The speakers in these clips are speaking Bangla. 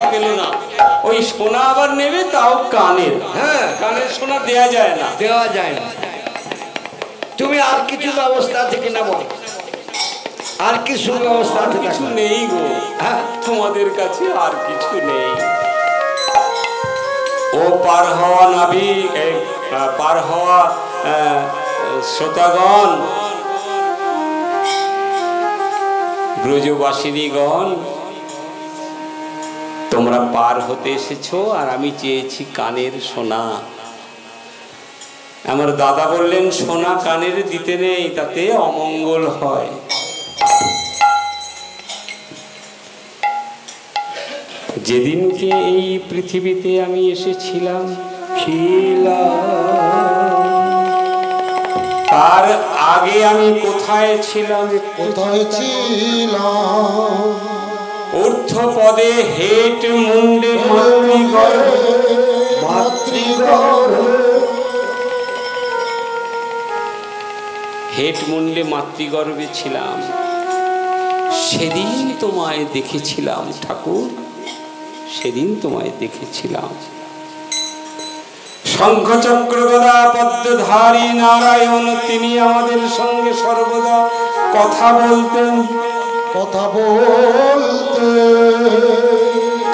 পেল না, ওই সোনা আবার নেবে, তাও কানের। হ্যাঁ, কানের সোনা দেয়া যায় না, দেওয়া যায় না। তুমি আর কিছু ব্যবস্থা আছে কিনা বল, আর কি সুব্যবস্থা আছে? কিছু নেই গো। হ্যাঁ, তোমাদের কাছে আর কিছু নেই। ও পার হওয়া নাবিক, পার হওয়া শ্রোতাগণ, ব্রজবাসিনীগণ, তোমরা পার হতে এসেছো আর আমি চেয়েছি কানের সোনা। আমার দাদা বললেন সোনা কানের দিতে নেই, তাতে অমঙ্গল হয়। যেদিনকে এই পৃথিবীতে আমি এসেছিলাম তার আগে আমি কোথায় ছিলাম? ঊর্ধ্বপদে হেট মুন্ডে হেট মুন্ডে মাতৃগর্ভে ছিলাম। সেদিন তোমায় দেখেছিলাম ঠাকুর, সেদিন তোমায় দেখেছিলাম। শঙ্খচক্র গদা পদ্মধারী নারায়ণ, তিনি আমাদের সঙ্গে সর্বদা কথা বলতেন।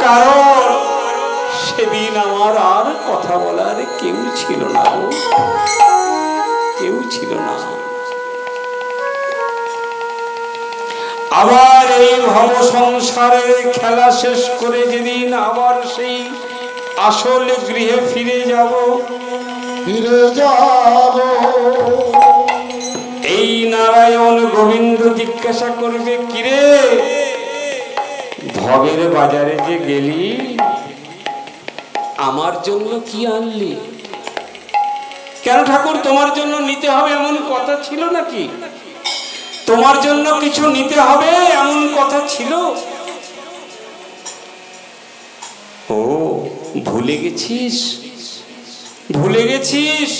কারণ সেদিন আমার আর কথা বলার কেউ ছিল না, কেউ ছিল না। আবার এই ভব সংসারের খেলা শেষ করে যেদিন আবার সেই আসল গৃহে ফিরে যাব, এই নারায়ণ গোবিন্দ জিজ্ঞাসা করবে, কিরে ভবের বাজারে যে গেলি, আমার জন্য কি আনলি? কেন ঠাকুর, তোমার জন্য নিতে হবে এমন কথা ছিল নাকি? তোমার জন্য কিছু নিতে হবে এমন কথা ছিল? ও ভুলে গেছিস, ভুলে গেছিস।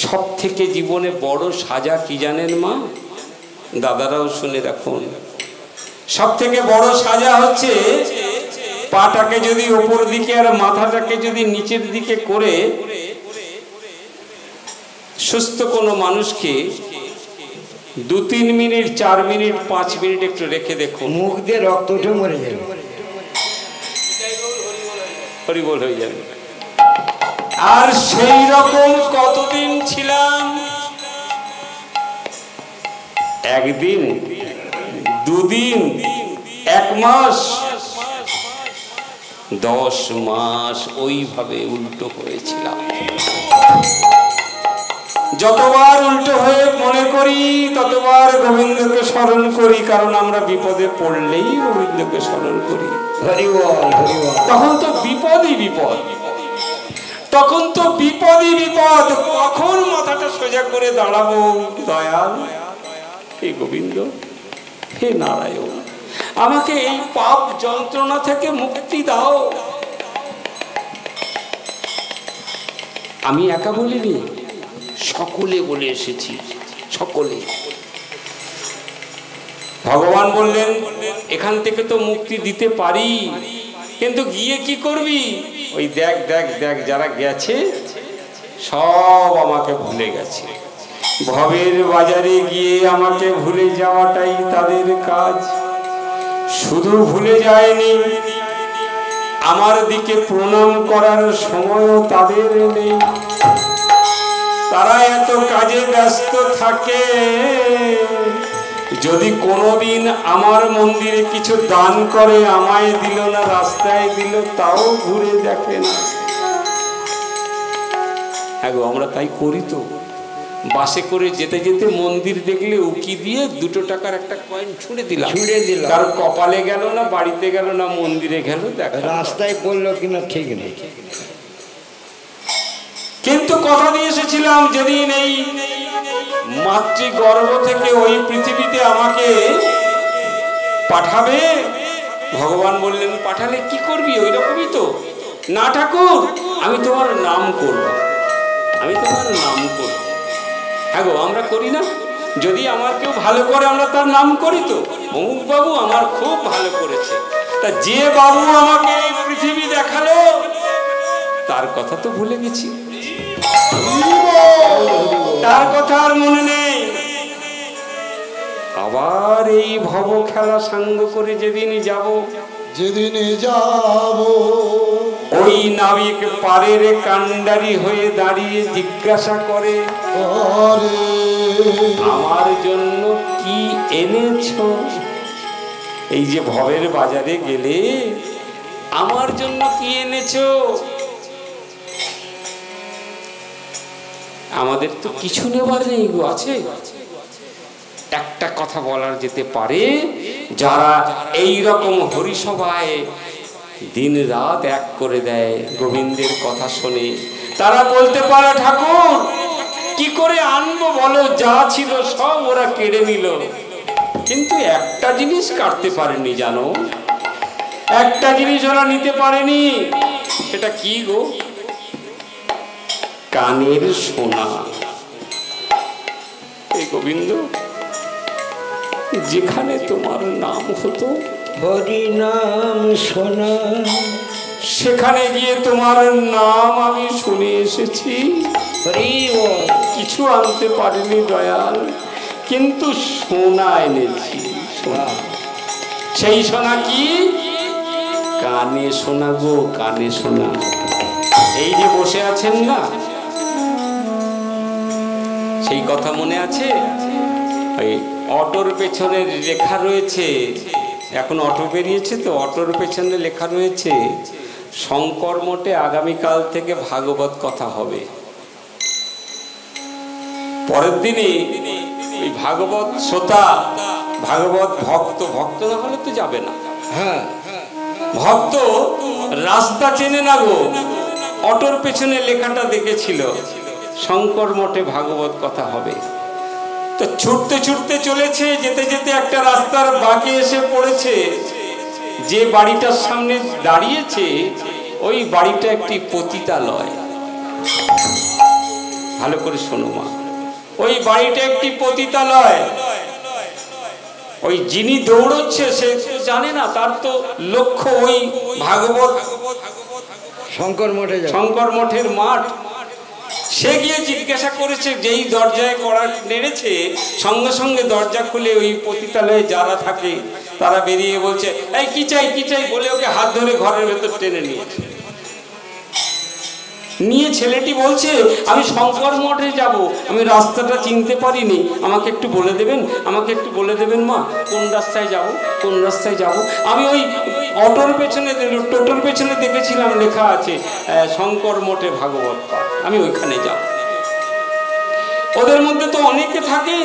সব থেকে জীবনে বড় সাজা কি জানেন মা? দাদারাও শুনে রাখুন। সব থেকে বড় সাজা হচ্ছে পাটাকে যদি ওপর দিকে আর মাথাটাকে যদি নিচের দিকে করে সুস্থ কোনো মানুষকে 2-3 মিনিট, 4 মিনিট, 5 মিনিট একটু রেখে দেখুন, মুখ দিয়ে রক্ত উঠে মরে যাবে, হরিবল হয়ে যাবে। আর সেই রকম কতদিন ছিলাম? একদিন, 2 দিন, 1 মাস, 10 মাস ওইভাবে উল্টো হয়েছিলাম। যতবার উল্টো হয়ে মনে করি ততবার গোবিন্দকে স্মরণ করি, কারণ আমরা বিপদে পড়লেই গোবিন্দকে স্মরণ করি। তখন তো বিপদই বিপদ, তখন তো বিপদই বিপদ। কখন মাথাটা সোজা করে দাঁড়াবো? দয়াল হে গোবিন্দ, হে নারায়ণ, আমাকে এই পাপ যন্ত্রণা থেকে মুক্তি দাও। আমি একা বলিনি, সকলে বলে এসেছি, সকলে। ভগবান বললেন এখান থেকে তো মুক্তি দিতে পারি, কিন্তু গিয়ে কি করবি? ওই দেখ দেখ দেখ, যারা গেছে সব আমাকে ভুলে গেছে। ভবের বাজারে গিয়ে আমাকে ভুলে যাওয়াটাই তাদের কাজ। শুধু ভুলে যায়নি, আমার দিকে প্রণাম করার সময়ও তাদের নেই। তারা এত কাজে ব্যস্ত থাকে, যদি কোনোদিন আমার মন্দিরে কিছু দান করে, আমায় দিল না, রাস্তায় দিল, তাও ঘুরে দেখে না। হ্যাঁ গো, আমরা তাই করি তো। বাসে করে যেতে যেতে মন্দির দেখলে উকি দিয়ে 2 টাকার একটা কয়েন ছুঁড়ে দিলাম, কারণ কপালে গেল না, বাড়িতে গেল না, মন্দিরে গেল, দেখা রাস্তায় পড়লো কিনা ঠিক নেই। কিন্তু কথা দিয়ে এসেছিলাম, যেদিন এই মাতৃগর্ভ থেকে ওই পৃথিবীতে আমাকে পাঠাবে, ভগবান বললেন পাঠালে কি করবি? ওই রকমই তো। না ঠাকুর, আমি তোমার নাম করব, আমি তোমার নাম করব। হ্যাঁ গো, আমরা করি না? যদি আমার কেউ ভালো করে আমরা তার নাম করি তো, অমুক বাবু আমার খুব ভালো করেছে, তা যে বাবু আমাকে এই পৃথিবী দেখালো তার কথা তো ভুলে গেছি, তার কথা আর মনে নেই। আবার এই ভব খেলা সাঙ্গ করে যেদিনই যাব, যেদিনে যাব ওই নাবিক পারের কান্ডারি হয়ে দাঁড়িয়ে জিজ্ঞাসা করে, আমার জন্য কি এনেছো? এই যে ভবের বাজারে গেলে আমার জন্য কি এনেছো? আমাদের তো কিছু নেবার নেই গো, আছে একটা কথা বলার যেতে পারে, যারা এই রকম হরিসভায় দিন রাত এক করে দেয় গোবিন্দের কথা শুনে, তারা বলতে পারে ঠাকুর কি করে আনবো বলো, যা ছিল সব ওরা কেড়ে নিল, কিন্তু একটা জিনিস কাটতে পারেনি জানো, একটা জিনিস ওরা নিতে পারেনি। সেটা কি গো? কানের সোনা। এই গোবিন্দ, যেখানে তোমার নাম হতো হরি নাম শোনা, সেখানে গিয়ে তোমার নাম আমি শুনে এসেছি, কিছু আনতে পারিনি দয়াল, কিন্তু সোনা এনেছি। সোনা, সেই সোনা কি? কানে সোনা গো, কানে সোনা। এই যে বসে আছেন না, সেই কথা মনে আছে? ওই অটোর পেছনে লেখা রয়েছে, এখন অটো বেরিয়েছে তো, অটোর পেছনে লেখা রয়েছে শঙ্কর মঠে আগামীকাল থেকে ভাগবত কথা হবে। পরের দিনে ওই ভাগবত শ্রোতা, ভাগবত ভক্ত, ভক্ত না হলে তো যাবে না, হ্যাঁ ভক্ত রাস্তা চেনে না গো, অটোর পেছনে লেখাটা দেখেছিল শঙ্কর মঠে ভাগবত কথা হবে। তো ছুটতে ছুটতে চলেছে, যেতে যেতে একটা রাস্তার বাঁকে এসে পড়েছে, যে বাড়িটার সামনে দাঁড়িয়েছে ওই বাড়িটা একটি পতিতালয়। ভালো করে শোনো মা, ওই বাড়িটা একটি পতিতালয়। ওই যিনি দৌড়চ্ছে সে তো জানে না, তার তো লক্ষ্য ওই ভাগবত শঙ্কর মঠে, শঙ্কর মঠের মাঠ। সে গিয়ে জিজ্ঞাসা করেছে, যেই দরজায় কড়া নেড়েছে সঙ্গে সঙ্গে দরজা খুলে ওই পতিতালয়ে যারা থাকে তারা বেরিয়ে বলছে, এই কি চাই কি চাই বলে ওকে হাত ধরে ঘরের ভেতর টেনে নিয়েছে। নিয়ে ছেলেটি বলছে, আমি শঙ্কর মঠে যাব, আমি রাস্তাটা চিনতে পারিনি, আমাকে একটু বলে দেবেন, আমাকে একটু বলে দেবেন মা, কোন রাস্তায় যাব, কোন রাস্তায় যাব? আমি ওই অটোর পেছনে, টোটোর পেছনে দেখেছিলাম লেখা আছে শঙ্কর মঠে ভাগবত পাঠ, আমি ওইখানে যাব। ওদের মধ্যে তো অনেকে থাকে,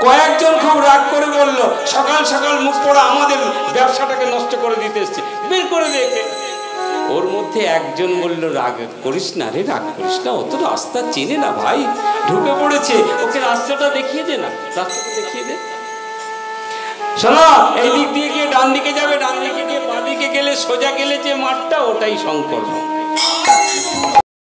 কয়েকজন খুব রাগ করে বলল, সকাল সকাল মুখ পড়া আমাদের ব্যবসাটাকে নষ্ট করে দিতে এসছে, বের করে দেখে। ওর মধ্যে একজন বলল, রাগ করিস না রে, রাগ করিস না, ও তো রাস্তা চেনে না ভাই, ঢুকে পড়েছে, ওকে রাস্তাটা দেখিয়ে দে না, রাস্তাটা দেখিয়ে দে। শোনো, এই দিক দিয়ে গিয়ে ডান দিকে যাবে, ডান দিকে গিয়ে বাঁ দিকে গেলে সোজা গেলে যে মাঠটা ওটাই শঙ্কর।